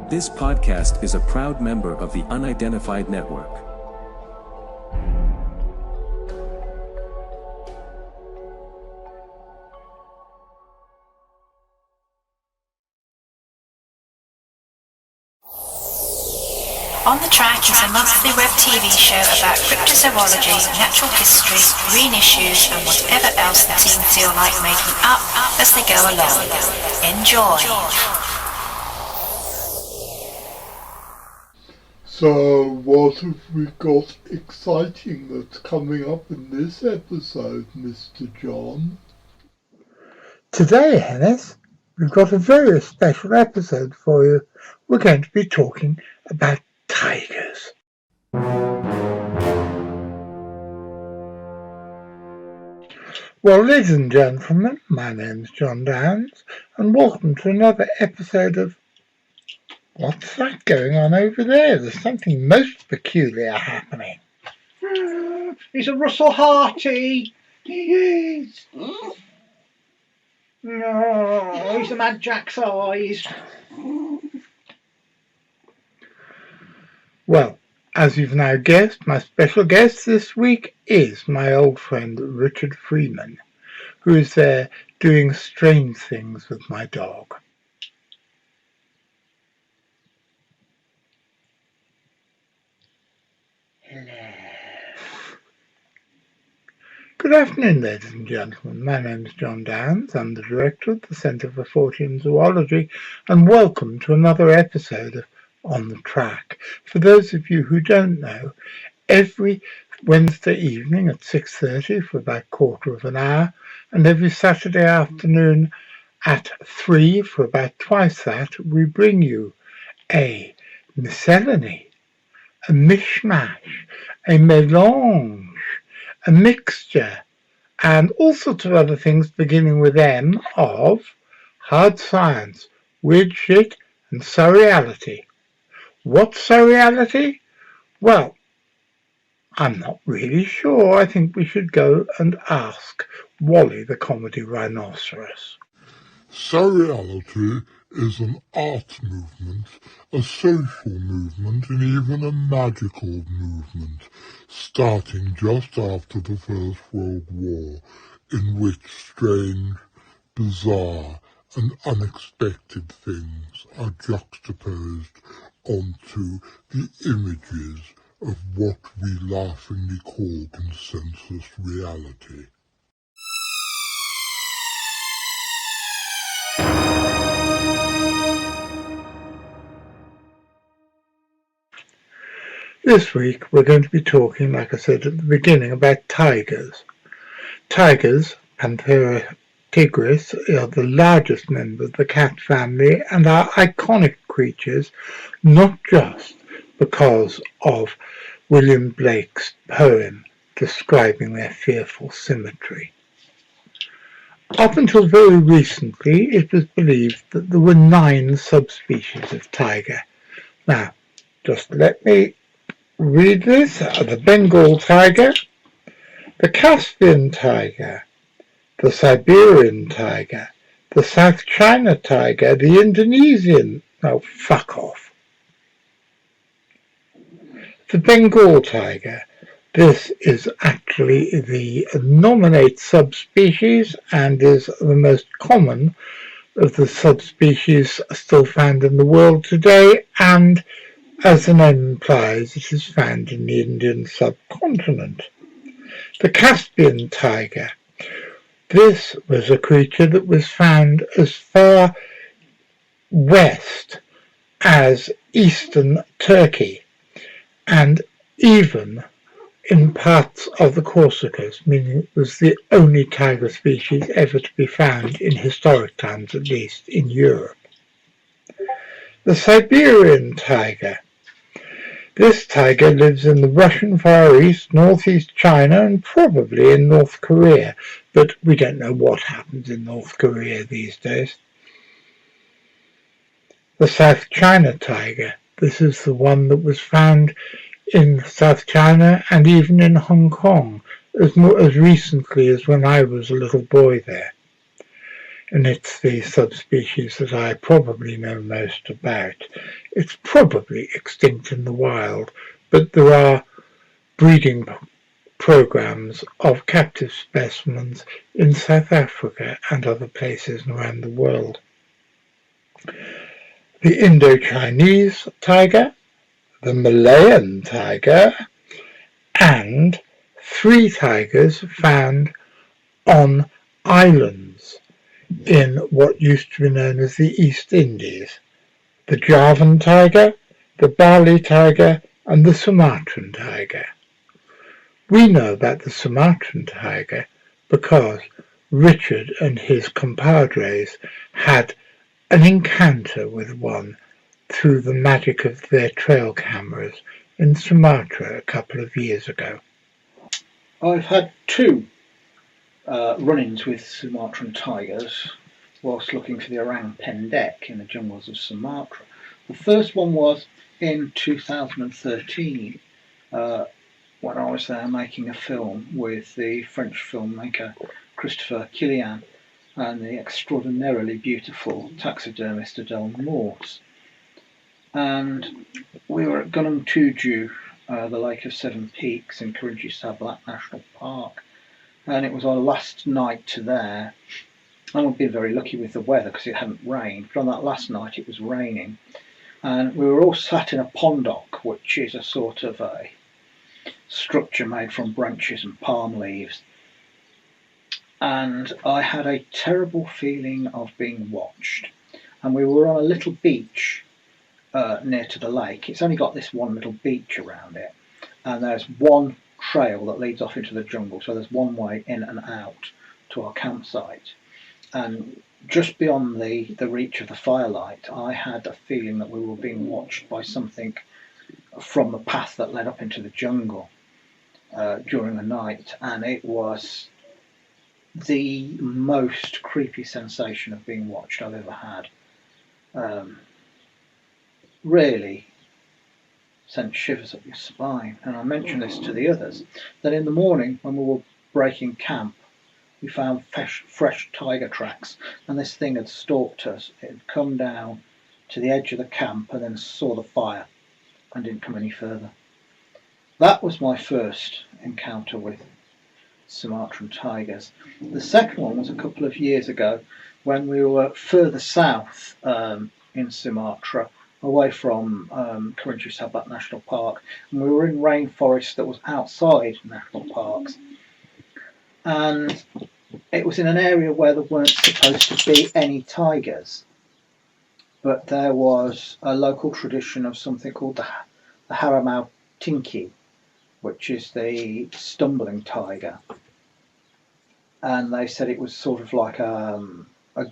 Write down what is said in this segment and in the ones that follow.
This podcast is a proud member of the Unidentified Network. On the Track is a monthly web TV show about cryptozoology, natural history, green issues and whatever else the team feel like making up as they go along. Enjoy! So what have we got exciting that's coming up in this episode, Mr. John? Today, Hennis, we've got a very special episode for you. We're going to be talking about tigers. Well, ladies and gentlemen, my name's Jon Downes, and welcome to another episode of... What's that going on over there? There's something most peculiar happening. He's a Russell Harty. He is. No, he's the Mad Jack's eyes. Well, as you've now guessed, my special guest this week is my old friend Richard Freeman, who is there doing strange things with my dog. Hello. Good afternoon, ladies and gentlemen. My name is Jon Downes. I'm the director of the Centre for Fortean Zoology, and welcome to another episode of On the Track. For those of you who don't know, every Wednesday evening at 6:30 for about a quarter of an hour, and every Saturday afternoon at 3 for about twice that, we bring you a miscellany, a mishmash, a mélange, a mixture, and all sorts of other things beginning with M of hard science, weird shit, and surreality. What's surreality? Well, I'm not really sure. I think we should go and ask Wally the comedy rhinoceros. Surreality is an art movement, a social movement, and even a magical movement, starting just after the First World War, in which strange, bizarre, and unexpected things are juxtaposed onto the images of what we laughingly call consensus reality. This week we're going to be talking, like I said at the beginning, about tigers. Tigers, Panthera tigris, are the largest member of the cat family and are iconic creatures, not just because of William Blake's poem describing their fearful symmetry. Up until very recently, it was believed that there were 9 subspecies of tiger. Now, just let me read this. The Bengal tiger, the Caspian tiger, the Siberian tiger, the South China tiger, the Indonesian... Oh, fuck off. The Bengal tiger. This is actually the nominate subspecies and is the most common of the subspecies still found in the world today, and as the name implies, it is found in the Indian subcontinent. The Caspian tiger. This was a creature that was found as far west as eastern Turkey, and even in parts of the Corsicas, meaning it was the only tiger species ever to be found, in historic times at least, in Europe. The Siberian tiger. This tiger lives in the Russian Far East, northeast China, and probably in North Korea, but we don't know what happens in North Korea these days. The South China tiger. This is the one that was found in South China and even in Hong Kong as recently as when I was a little boy there. and it's the subspecies that I probably know most about. It's probably extinct in the wild, but there are breeding programs of captive specimens in South Africa and other places around the world. The Indo-Chinese tiger, the Malayan tiger, and 3 tigers found on islands in what used to be known as the East Indies: the Javan tiger, the Bali tiger, and the Sumatran tiger. We know about the Sumatran tiger because Richard and his compadres had an encounter with one through the magic of their trail cameras in Sumatra a couple of years ago. I've had 2 run-ins with Sumatran tigers whilst looking for the orang pendek in the jungles of Sumatra. The first one was in 2013 when I was there making a film with the French filmmaker Christopher Kilian and the extraordinarily beautiful taxidermist Adele Morse. And we were at Gunung Tuju, the Lake of Seven Peaks in Kerinci Sablat National Park, and it was our last night there. And we'd been very lucky with the weather because it hadn't rained, but on that last night it was raining, and we were all sat in a pondok, which is a sort of a structure made from branches and palm leaves, and I had a terrible feeling of being watched. And we were on a little beach near to the lake. It's only got this one little beach around it, and there's one trail that leads off into the jungle, so there's one way in and out to our campsite. And just beyond the reach of the firelight, I had a feeling that we were being watched by something from the path that led up into the jungle during the night, and it was the most creepy sensation of being watched I've ever had. Really sent shivers up your spine. And I mentioned this to the others, that in the morning when we were breaking camp, we found fresh tiger tracks, and this thing had stalked us. It had come down to the edge of the camp and then saw the fire and didn't come any further. That was my first encounter with Sumatran tigers. The second one was a couple of years ago when we were further south in Sumatra, away from Kerinci Sablat National Park, and we were in rainforest that was outside national parks. And it was in an area where there weren't supposed to be any tigers, but there was a local tradition of something called the Haramau Tinki, which is the stumbling tiger. And they said it was sort of like a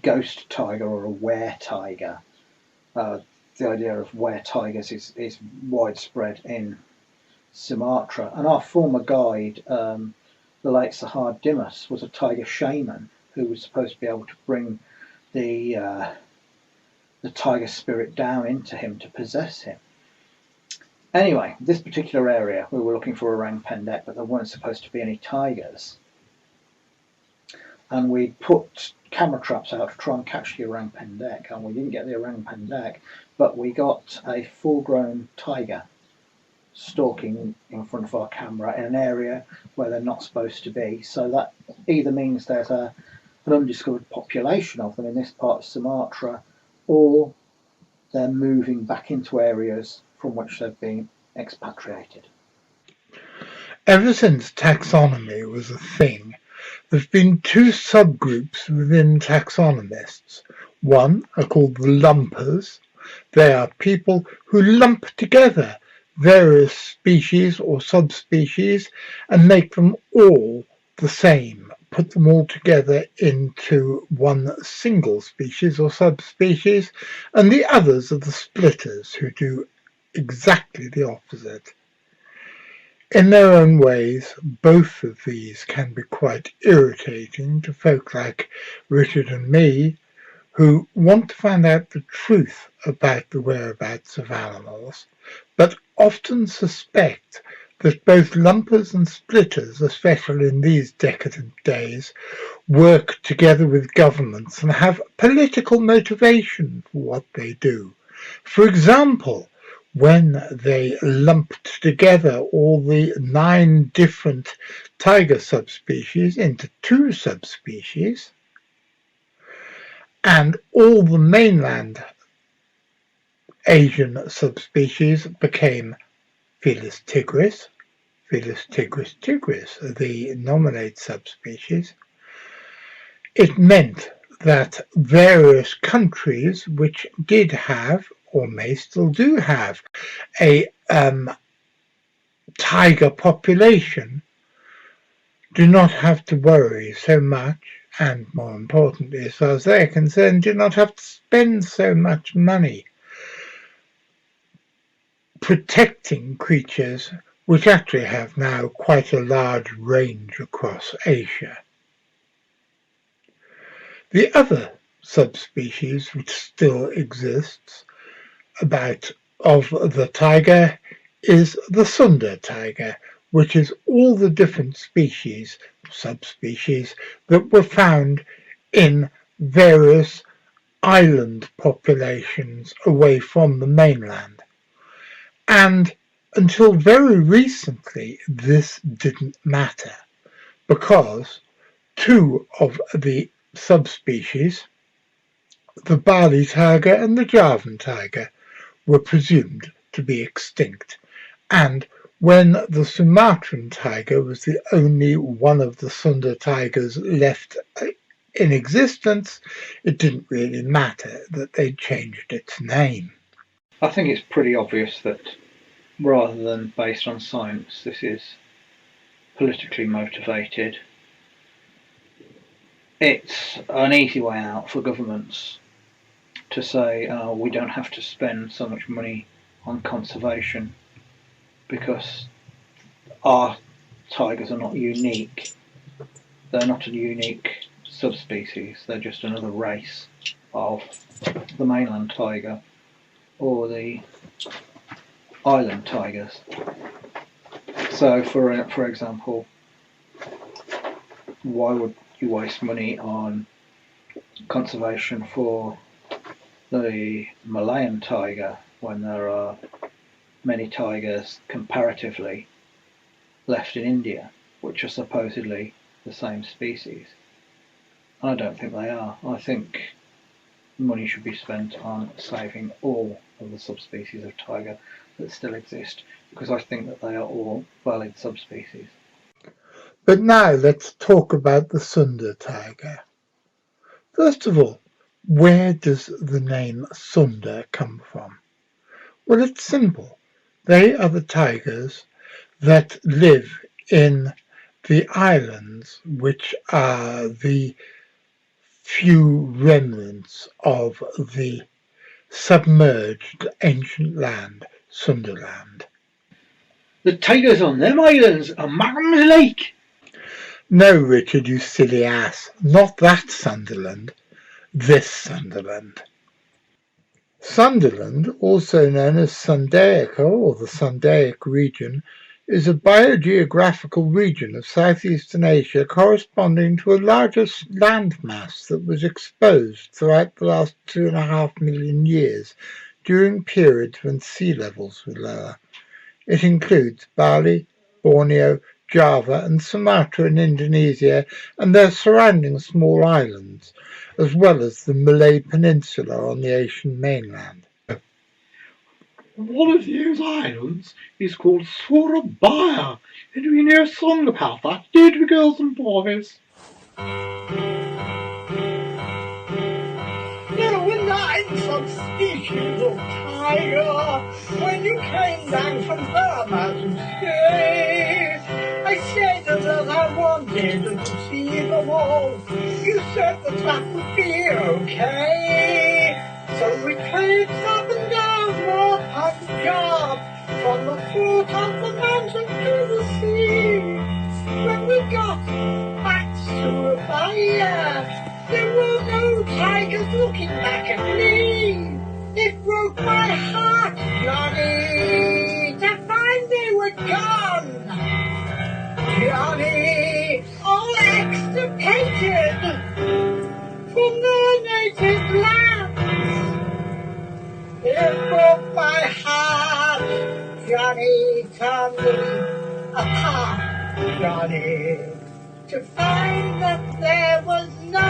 ghost tiger or a were tiger. The idea of were tigers is widespread in Sumatra. And our former guide, the late Sahar Dimas, was a tiger shaman who was supposed to be able to bring the tiger spirit down into him to possess him. Anyway, this particular area, we were looking for orang pendek, but there weren't supposed to be any tigers. And we put camera traps out to try and catch the orang pendek, and we didn't get the orang pendek, but we got a full-grown tiger stalking in front of our camera in an area where they're not supposed to be. So that either means there's an undiscovered population of them in this part of Sumatra, or they're moving back into areas from which they've been expatriated. Ever since taxonomy was a thing, there've been 2 subgroups within taxonomists. One are called the lumpers. They are people who lump together various species or subspecies and make them all the same, put them all together into one single species or subspecies, and the others are the splitters, who do exactly the opposite. In their own ways, both of these can be quite irritating to folk like Richard and me, who want to find out the truth about the whereabouts of animals, but often suspect that both lumpers and splitters, especially in these decadent days, work together with governments and have political motivation for what they do. For example, when they lumped together all the 9 different tiger subspecies into 2 subspecies, and all the mainland Asian subspecies became Felis tigris, the nominate subspecies, it meant that various countries which did have, or may still do have, a tiger population do not have to worry so much, and more importantly, as far as they're concerned, do not have to spend so much money protecting creatures which actually have now quite a large range across Asia. The other subspecies which still exists of the tiger is the Sunda tiger, which is all the different subspecies that were found in various island populations away from the mainland. And until very recently, this didn't matter, because 2 of the subspecies, the Bali tiger and the Javan tiger, were presumed to be extinct. And when the Sumatran tiger was the only one of the Sunda tigers left in existence, it didn't really matter that they changed its name. I think it's pretty obvious that rather than based on science, this is politically motivated. It's an easy way out for governments to say, we don't have to spend so much money on conservation because our tigers are not unique. They're not a unique subspecies, they're just another race of the mainland tiger or the island tigers. So for example, why would you waste money on conservation for the Malayan tiger when there are many tigers comparatively left in India which are supposedly the same species? I don't think they are. I think money should be spent on saving all of the subspecies of tiger that still exist, because I think that they are all valid subspecies. But now let's talk about the Sunda tiger. First of all, where does the name Sunda come from? Well, it's simple. They are the tigers that live in the islands, which are the few remnants of the submerged ancient land, Sundaland. The tigers on them islands are Marham's Lake. No, Richard, you silly ass. Not that Sunderland. This Sunderland. Sunderland, also known as Sundaica or the Sundaic region, is a biogeographical region of southeastern Asia corresponding to a larger landmass that was exposed throughout the last 2.5 million years during periods when sea levels were lower. It includes Bali, Borneo, Java and Sumatra in Indonesia and their surrounding small islands, as well as the Malay Peninsula on the Asian mainland. One of these islands is called Surabaya, and we know a song about that, don't we, girls and boys? There were 9 subspecies of tiger when you came down from Burma to stay. I said that as I wanted to see them all, you said that that would be okay. So we traipsed up and down more Punjab, from the foot of the mountain to the sea. When we got back to Surabaya, there were no tigers looking back at me. It broke my heart, Johnny, to find they were gone. Johnny, all extricated from their native lands. It broke my heart, Johnny, turned me apart, Johnny, to find that there was no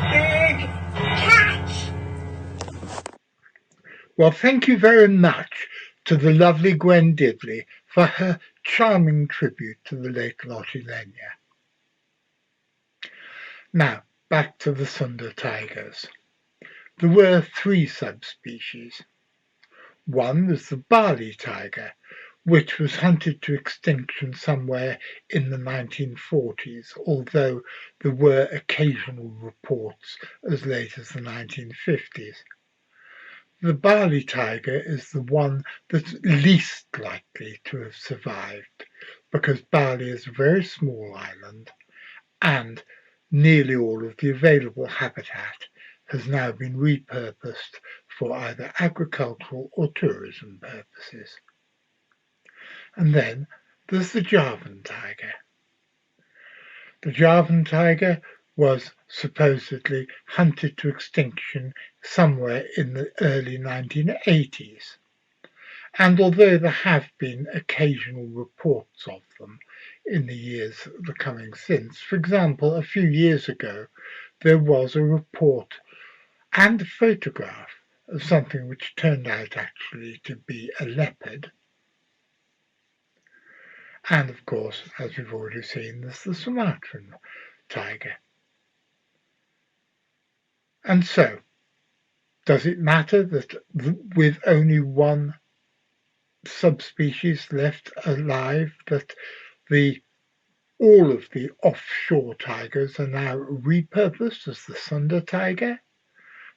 big catch. Well, thank you very much to the lovely Gwen Dibley for her charming tribute to the late Lottie Lenya. Now, back to the Sunda Tigers. There were 3 subspecies. One was the Bali tiger, which was hunted to extinction somewhere in the 1940s, although there were occasional reports as late as the 1950s. The Bali tiger is the one that's least likely to have survived, because Bali is a very small island and nearly all of the available habitat has now been repurposed for either agricultural or tourism purposes. And then there's the Javan tiger. The Javan tiger was supposedly hunted to extinction somewhere in the early 1980s. And although there have been occasional reports of them in the years that are coming since, for example, a few years ago, there was a report and a photograph of something which turned out actually to be a leopard. And of course, as we've already seen, there's the Sumatran tiger. And so, does it matter that with only one subspecies left alive, that all of the offshore tigers are now repurposed as the Sunda tiger?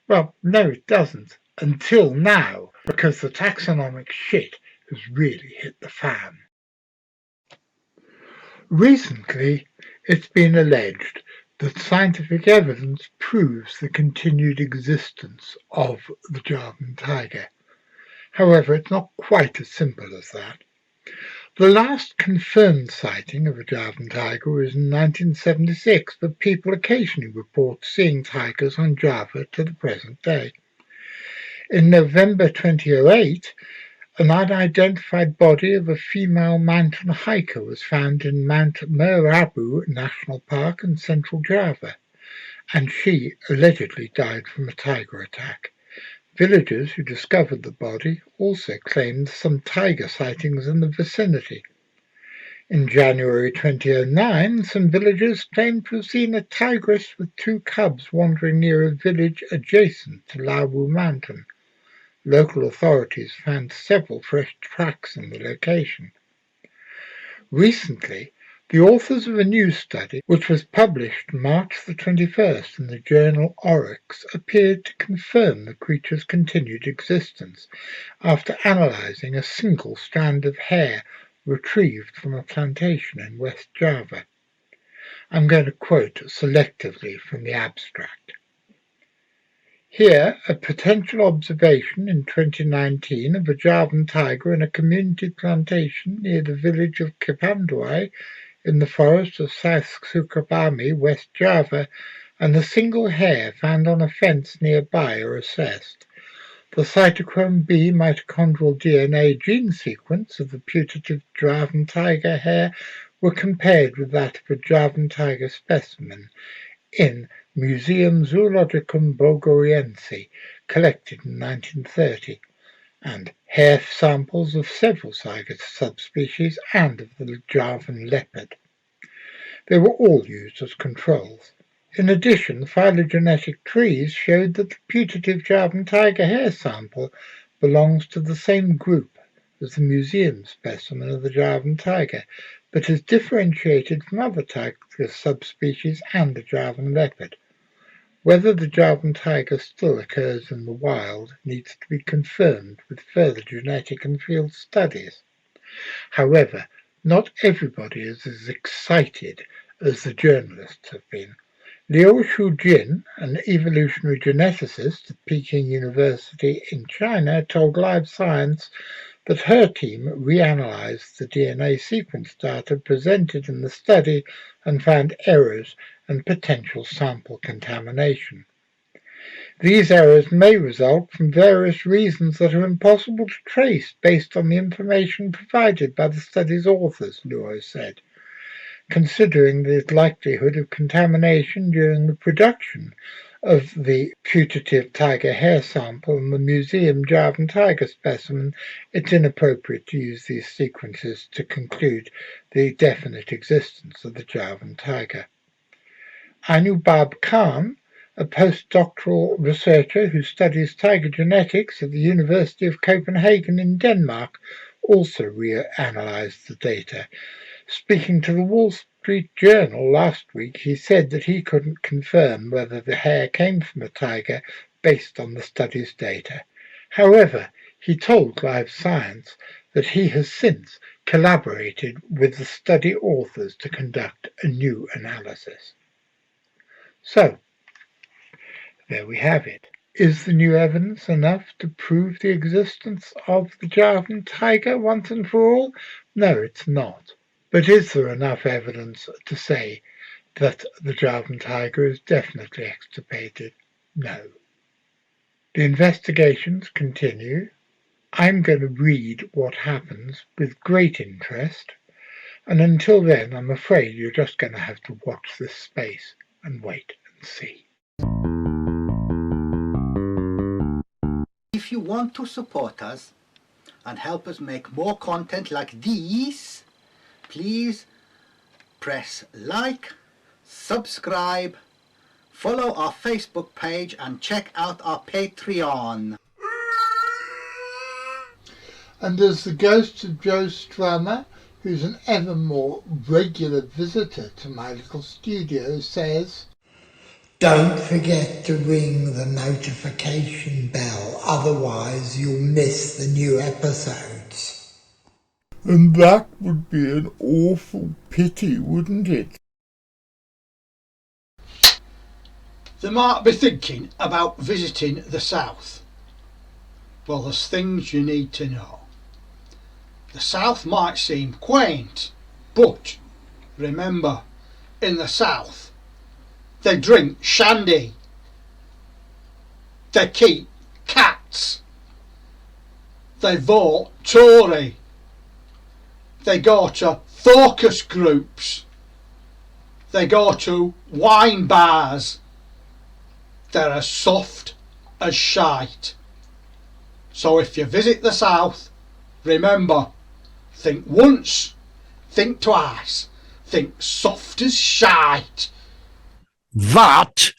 Well, no, it doesn't. Until now, because the taxonomic shit has really hit the fan. Recently, it's been alleged that scientific evidence proves the continued existence of the Javan tiger. However, it's not quite as simple as that. The last confirmed sighting of a Javan tiger was in 1976, but people occasionally report seeing tigers on Java to the present day. In November 2008, an unidentified body of a female mountain hiker was found in Mount Merabu National Park in central Java, and she allegedly died from a tiger attack. Villagers who discovered the body also claimed some tiger sightings in the vicinity. In January 2009, some villagers claimed to have seen a tigress with 2 cubs wandering near a village adjacent to Lawu Mountain. Local authorities found several fresh tracks in the location. Recently, the authors of a new study, which was published March the 21st in the journal Oryx, appeared to confirm the creature's continued existence after analysing a single strand of hair retrieved from a plantation in West Java. I'm going to quote selectively from the abstract. Here, a potential observation in 2019 of a Javan tiger in a community plantation near the village of Kipandwai in the forest of South Sukabumi, West Java, and a single hair found on a fence nearby are assessed. The cytochrome B mitochondrial DNA gene sequence of the putative Javan tiger hair were compared with that of a Javan tiger specimen in Museum Zoologicum Bulgariense, collected in 1930, and hair samples of several subspecies and of the Javan leopard. They were all used as controls. In addition, phylogenetic trees showed that the putative Javan tiger hair sample belongs to the same group as the museum specimen of the Javan tiger, but is differentiated from other tiger subspecies and the Javan leopard. Whether the Javan tiger still occurs in the wild needs to be confirmed with further genetic and field studies. However, not everybody is as excited as the journalists have been. Liu Shujin, an evolutionary geneticist at Peking University in China, told Live Science but her team reanalyzed the DNA sequence data presented in the study and found errors and potential sample contamination. These errors may result from various reasons that are impossible to trace based on the information provided by the study's authors, Luo said. Considering the likelihood of contamination during the production of the putative tiger hair sample and the museum Javan tiger specimen, it's inappropriate to use these sequences to conclude the definite existence of the Javan tiger. Anubab Khan, a postdoctoral researcher who studies tiger genetics at the University of Copenhagen in Denmark, also reanalyzed the data. Speaking to the Wall Street Journal last week, he said that he couldn't confirm whether the hair came from a tiger based on the study's data. However, he told Live Science that he has since collaborated with the study authors to conduct a new analysis. So, there we have it. Is the new evidence enough to prove the existence of the Javan tiger once and for all? No, it's not. But is there enough evidence to say that the Javan tiger is definitely extirpated? No. The investigations continue. I'm going to read what happens with great interest, and until then I'm afraid you're just going to have to watch this space and wait and see. If you want to support us and help us make more content like these, please press like, subscribe, follow our Facebook page and check out our Patreon. And as the ghost of Joe Strummer, who's an ever more regular visitor to my little studio, says, don't forget to ring the notification bell, otherwise you'll miss the new episodes. And that would be an awful pity, wouldn't it? They might be thinking about visiting the south. Well, there's things you need to know. The south might seem quaint, but remember, in the south, they drink shandy. They keep cats. They vote Tory. They go to focus groups. They go to wine bars. They're as soft as shite. So if you visit the south, remember, think once, think twice, think soft as shite. That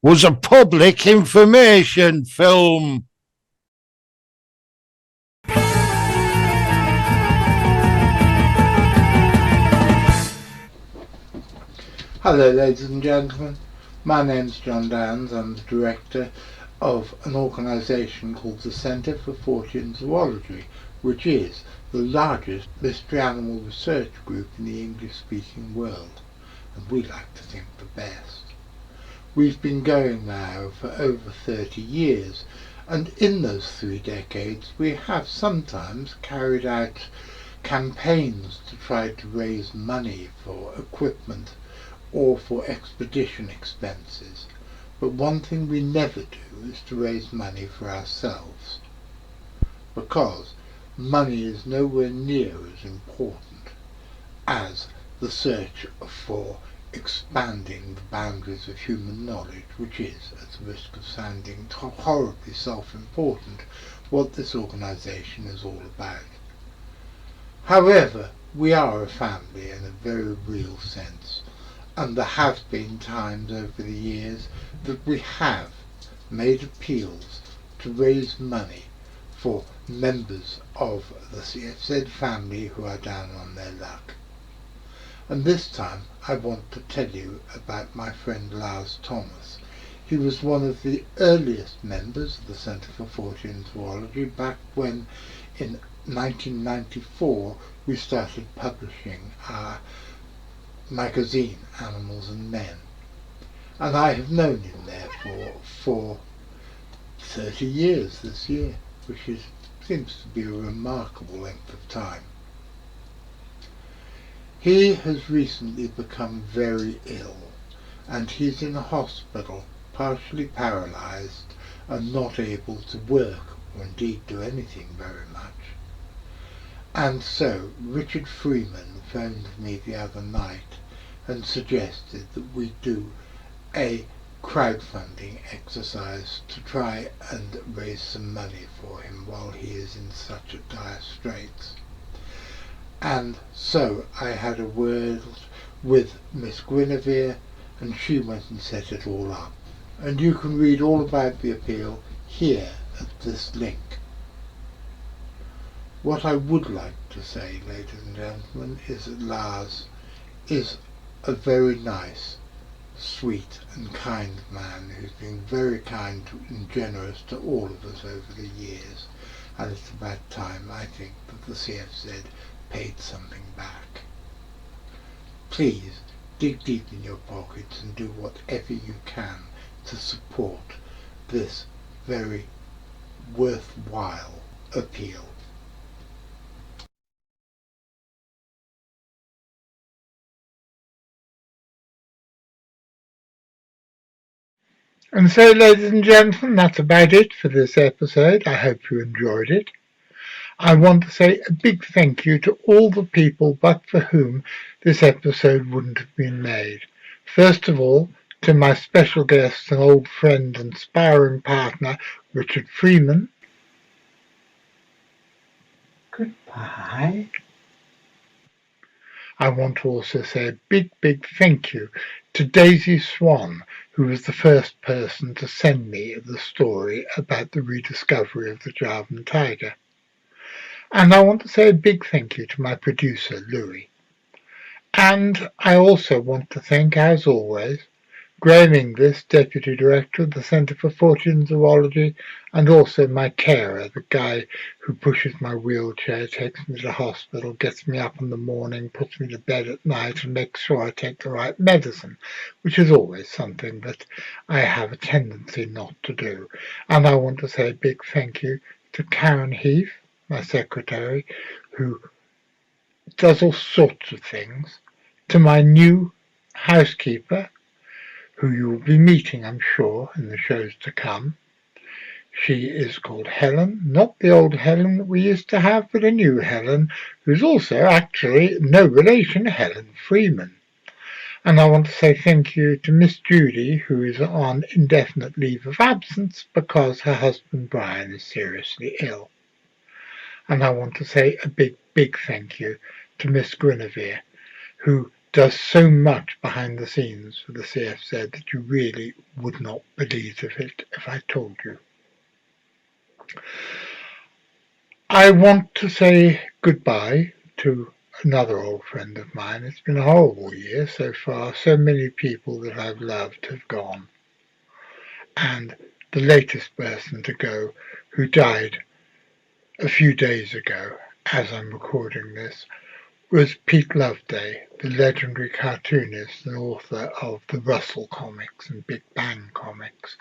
was a public information film. Hello ladies and gentlemen, my name's Jon Downes. I'm the director of an organisation called the Centre for Fortean Zoology, which is the largest mystery animal research group in the English-speaking world, and we like to think the best. We've been going now for over 30 years, and in those 3 decades we have sometimes carried out campaigns to try to raise money for equipment or for expedition expenses. But one thing we never do is to raise money for ourselves, because money is nowhere near as important as the search for expanding the boundaries of human knowledge, which is, at the risk of sounding horribly self-important, what this organisation is all about. However, we are a family in a very real sense, and there have been times over the years that we have made appeals to raise money for members of the said family who are down on their luck. And this time I want to tell you about my friend Lars Thomas. He was one of the earliest members of the Centre for Fortean Zoology back when, in 1994, we started publishing our magazine, Animals and Men. And I have known him therefore for 30 years this year, which is Seems to be a remarkable length of time. He has recently become very ill, and he's in a hospital, partially paralysed and not able to work or indeed do anything very much. And so Richard Freeman phoned me the other night and suggested that we do a crowdfunding exercise to try and raise some money for him while he is in such a dire straits. And so I had a word with Miss Guinevere, and she went and set it all up. And you can read all about the appeal here at this link. What I would like to say, ladies and gentlemen, is that Lars is a very nice, sweet and kind man who's been very kind and generous to all of us over the years, and it's about time, I think, that the CFZ paid something back. Please dig deep in your pockets and do whatever you can to support this very worthwhile appeal. And so, ladies and gentlemen, that's about it for this episode. I hope you enjoyed it. I want to say a big thank you to all the people but for whom this episode wouldn't have been made. First of all, to my special guest and old friend and sparring partner, Richard Freeman. Goodbye. I want to also say a big thank you to Daisy Swan, who was the first person to send me the story about the rediscovery of the Javan tiger. And I want to say a big thank you to my producer, Louis. And I also want to thank, as always, Graham Inglis, Deputy Director of the Centre for Fortean Zoology, and also my carer, the guy who pushes my wheelchair, takes me to the hospital, gets me up in the morning, puts me to bed at night, and makes sure I take the right medicine, which is always something that I have a tendency not to do. And I want to say a big thank you to Karen Heath, my secretary, who does all sorts of things, to my new housekeeper, who you will be meeting, I'm sure, in the shows to come. She is called Helen, not the old Helen that we used to have, but a new Helen, who's also actually no relation to Helen Freeman. And I want to say thank you to Miss Judy, who is on indefinite leave of absence because her husband Brian is seriously ill. And I want to say a big thank you to Miss Guinevere, who does so much behind the scenes for the CFZ that you really would not believe it if I told you. I want to say goodbye to another old friend of mine. It's been a horrible year so far. So many people that I've loved have gone. And the latest person to go, who died a few days ago, as I'm recording this, was Pete Loveday, the legendary cartoonist and author of the Russell comics and Big Bang comics.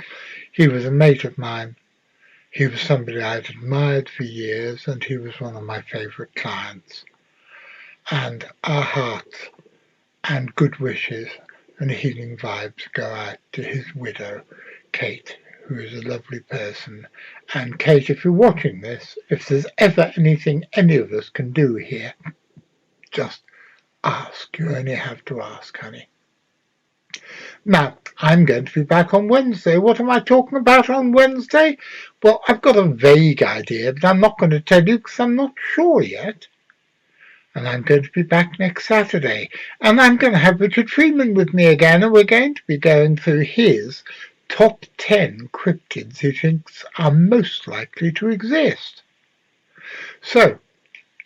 He was a mate of mine. He was somebody I'd admired for years, and he was one of my favourite clients. And our hearts and good wishes and healing vibes go out to his widow, Kate, who is a lovely person. And Kate, if you're watching this, if there's ever anything any of us can do here, just ask. You only have to ask, honey. Now, I'm going to be back on Wednesday. What am I talking about on Wednesday? Well, I've got a vague idea, but I'm not going to tell you because I'm not sure yet. And I'm going to be back next Saturday. And I'm going to have Richard Freeman with me again, and we're going to be going through his top 10 cryptids he thinks are most likely to exist. So,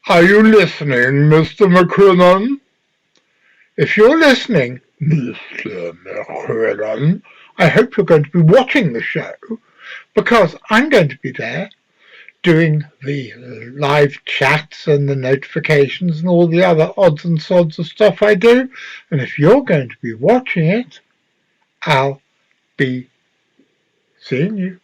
are you listening, Mr. McCrillan? If you're listening, Mr. McCrillan, I hope you're going to be watching the show, because I'm going to be there doing the live chats and the notifications and all the other odds and sods of stuff I do. And if you're going to be watching it, I'll be seeing you.